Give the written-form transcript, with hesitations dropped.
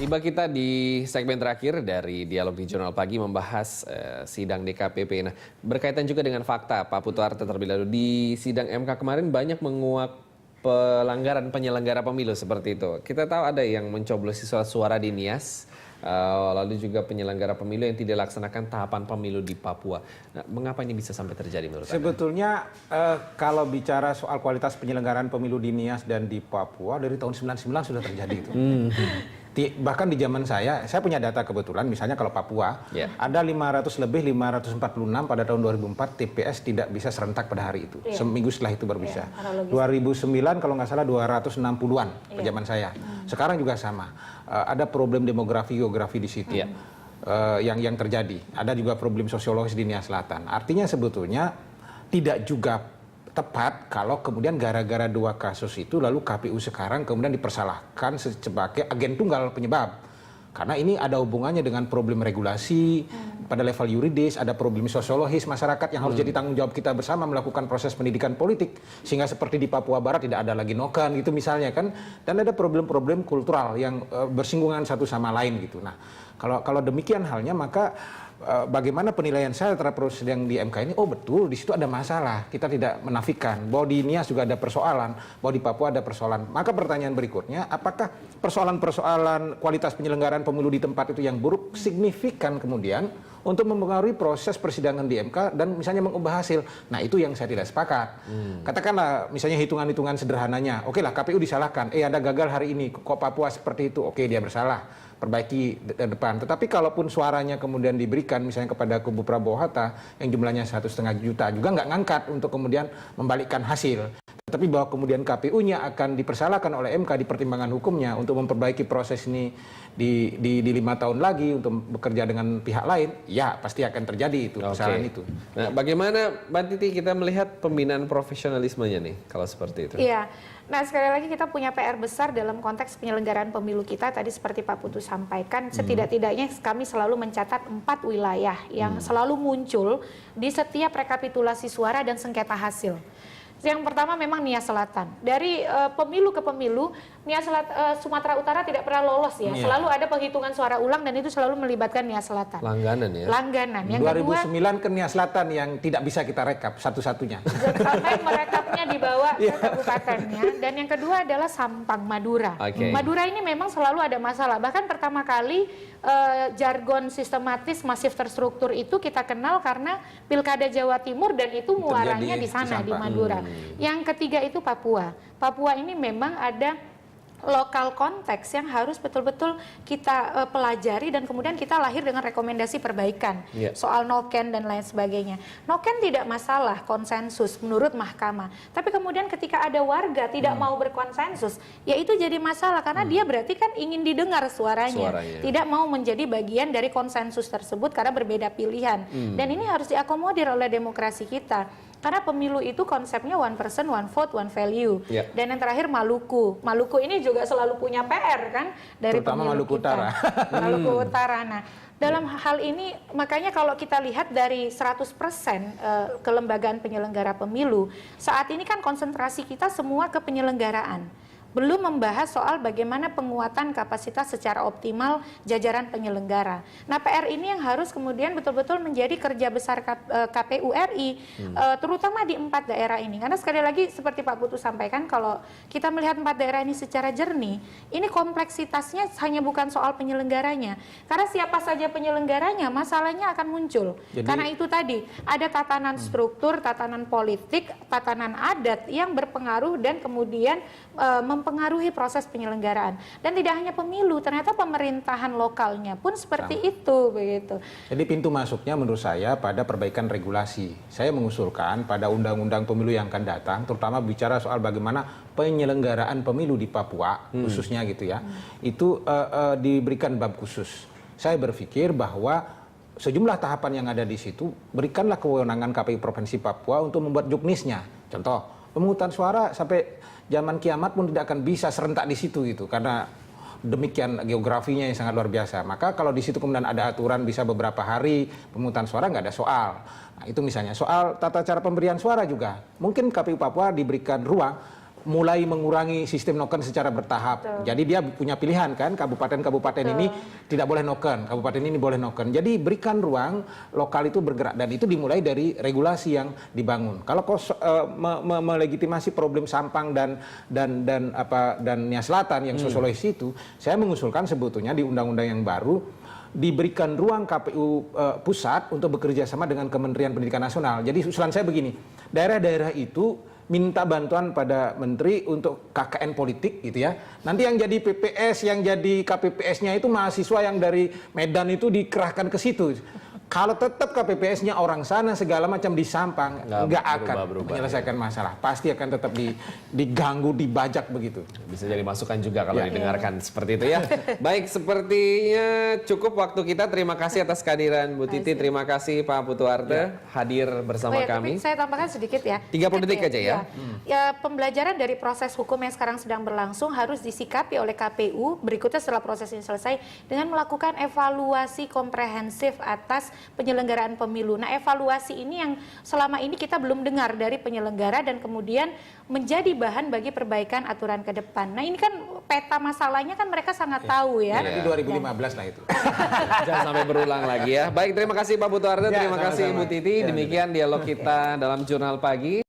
Tiba kita di segmen terakhir dari Dialog di Jurnal Pagi membahas sidang DKPP. Nah, berkaitan juga dengan fakta, Pak Putu Arte terlebih dahulu. Di sidang MK kemarin banyak menguak pelanggaran penyelenggara pemilu seperti itu. Kita tahu ada yang mencoblosi surat suara di Nias, lalu juga penyelenggara pemilu yang tidak laksanakan tahapan pemilu di Papua. Nah, mengapa ini bisa sampai terjadi menurut Anda? Sebetulnya kalau bicara soal kualitas penyelenggaraan pemilu di Nias dan di Papua dari tahun 99 sudah terjadi itu. Bahkan di zaman saya punya data kebetulan, misalnya kalau Papua, ada 546 pada tahun 2004 TPS tidak bisa serentak pada hari itu. Seminggu setelah itu baru bisa. 2009 kalau nggak salah 260-an pada zaman saya. Sekarang juga sama. Ada problem demografi, geografi di situ. Yang terjadi. Ada juga problem sosiologis di Nias Selatan. Artinya sebetulnya tidak juga tepat kalau kemudian gara-gara dua kasus itu lalu KPU sekarang kemudian dipersalahkan sebagai agen tunggal penyebab. Karena ini ada hubungannya dengan problem regulasi pada level yuridis, ada problem sosiologis masyarakat yang harus jadi tanggung jawab kita bersama melakukan proses pendidikan politik. Sehingga seperti di Papua Barat tidak ada lagi noken gitu misalnya kan. Dan ada problem-problem kultural yang bersinggungan satu sama lain gitu. Nah, kalau demikian halnya maka bagaimana penilaian saya terhadap proses yang di MK ini? Oh betul, di situ ada masalah. Kita tidak menafikan bahwa di Nias juga ada persoalan, bahwa di Papua ada persoalan. Maka pertanyaan berikutnya, apakah persoalan-persoalan kualitas penyelenggaraan pemilu di tempat itu yang buruk signifikan kemudian untuk mempengaruhi proses persidangan di MK dan misalnya mengubah hasil? Nah itu yang saya tidak sepakat. Katakanlah misalnya hitungan-hitungan sederhananya, oke lah KPU disalahkan, Anda gagal hari ini, kok Papua seperti itu, oke dia bersalah, perbaiki depan. Tetapi kalaupun suaranya kemudian diberikan misalnya kepada kubu Prabowo Hatta yang jumlahnya 1,5 juta juga nggak ngangkat untuk kemudian membalikkan hasil. Tapi bahwa kemudian KPU-nya akan dipersalahkan oleh MK di pertimbangan hukumnya untuk memperbaiki proses ini di 5 tahun lagi untuk bekerja dengan pihak lain, ya pasti akan terjadi itu kesalahan itu. Nah, bagaimana Mbak Titi kita melihat pembinaan profesionalismenya nih kalau seperti itu? Iya. Nah, sekali lagi kita punya PR besar dalam konteks penyelenggaraan pemilu kita. Tadi seperti Pak Putu sampaikan, setidak-tidaknya kami selalu mencatat 4 wilayah yang selalu muncul di setiap rekapitulasi suara dan sengketa hasil. Yang pertama memang Nias Selatan. Dari pemilu ke pemilu, Nias Sumatera Utara tidak pernah lolos ya. Selalu ada penghitungan suara ulang dan itu selalu melibatkan Nias Selatan. Langganan ya? Langganan. Yang 2009 ke Nias Selatan yang tidak bisa kita rekap satu-satunya. Sampai merekapnya dibawa ke kabupatennya. Dan yang kedua adalah Sampang, Madura. Madura ini memang selalu ada masalah. Bahkan pertama kali jargon sistematis masif terstruktur itu kita kenal karena Pilkada Jawa Timur dan itu muaranya di sana, di Madura. Yang ketiga itu Papua. Papua ini memang ada lokal konteks yang harus betul-betul kita pelajari dan kemudian kita lahir dengan rekomendasi perbaikan soal noken dan lain sebagainya. Noken tidak masalah konsensus menurut mahkamah, tapi kemudian ketika ada warga tidak mau berkonsensus, ya itu jadi masalah karena dia berarti kan ingin didengar suaranya, tidak mau menjadi bagian dari konsensus tersebut karena berbeda pilihan. Dan ini harus diakomodir oleh demokrasi kita. Karena pemilu itu konsepnya one person, one vote, one value. Dan yang terakhir Maluku. Maluku ini juga selalu punya PR kan dari terutama pemilu Maluku kita. Utara. Maluku Utara. Nah, dalam hal ini makanya kalau kita lihat dari 100% kelembagaan penyelenggara pemilu, saat ini kan konsentrasi kita semua ke penyelenggaraan. Belum membahas soal bagaimana penguatan kapasitas secara optimal jajaran penyelenggara. Nah, PR ini yang harus kemudian betul-betul menjadi kerja besar KPU RI, terutama di 4 daerah ini. Karena sekali lagi seperti Pak Putu sampaikan, kalau kita melihat 4 daerah ini secara jernih, ini kompleksitasnya hanya bukan soal penyelenggaranya. Karena siapa saja penyelenggaranya, masalahnya akan muncul. Karena itu tadi, ada tatanan struktur, tatanan politik, tatanan adat yang berpengaruh dan kemudian mempengaruhi proses penyelenggaraan. Dan tidak hanya pemilu, ternyata pemerintahan lokalnya pun seperti itu begitu. Jadi pintu masuknya menurut saya pada perbaikan regulasi. Saya mengusulkan pada undang-undang pemilu yang akan datang, terutama bicara soal bagaimana penyelenggaraan pemilu di Papua khususnya gitu ya, itu diberikan bab khusus. Saya berpikir bahwa sejumlah tahapan yang ada di situ, berikanlah kewenangan KPU Provinsi Papua untuk membuat juknisnya. Contoh, pemungutan suara sampai zaman kiamat pun tidak akan bisa serentak di situ gitu karena demikian geografinya yang sangat luar biasa. Maka kalau di situ kemudian ada aturan bisa beberapa hari pemungutan suara nggak ada soal. Nah, itu misalnya soal tata cara pemberian suara juga. Mungkin KPU Papua diberikan ruang mulai mengurangi sistem noken secara bertahap. Jadi dia punya pilihan kan, kabupaten-kabupaten ini tidak boleh noken, kabupaten ini boleh noken. Jadi berikan ruang lokal itu bergerak dan itu dimulai dari regulasi yang dibangun. Kalau melegitimasi problem Sampang dan Nia Selatan yang sosiologis itu, saya mengusulkan sebetulnya di undang-undang yang baru diberikan ruang KPU pusat untuk bekerja sama dengan Kementerian Pendidikan Nasional. Jadi usulan saya begini, daerah-daerah itu minta bantuan pada menteri untuk KKN politik gitu ya. Nanti yang jadi PPS, yang jadi KPPS-nya itu mahasiswa yang dari Medan itu dikerahkan ke situ. Kalau tetap KPPS-nya orang sana segala macam di Sampang, nggak akan menyelesaikan masalah. Pasti akan tetap diganggu, dibajak begitu. Bisa jadi masukan juga kalau didengarkan seperti itu ya. Baik, sepertinya cukup waktu kita. Terima kasih atas kehadiran Bu Titi. Terima kasih Pak Putu Arte hadir bersama kami. Tapi saya tambahkan sedikit ya. 30 detik aja ya. Ya, pembelajaran dari proses hukum yang sekarang sedang berlangsung harus disikapi oleh KPU berikutnya setelah proses ini selesai dengan melakukan evaluasi komprehensif atas penyelenggaraan pemilu. Nah, evaluasi ini yang selama ini kita belum dengar dari penyelenggara dan kemudian menjadi bahan bagi perbaikan aturan ke depan. Nah, ini kan peta masalahnya kan mereka sangat tahu ya. Nanti 2015 lah itu. Jangan sampai berulang lagi ya. Baik, terima kasih Pak Putu Arte, terima kasih Bu Titi. Demikian dialog kita dalam Jurnal Pagi.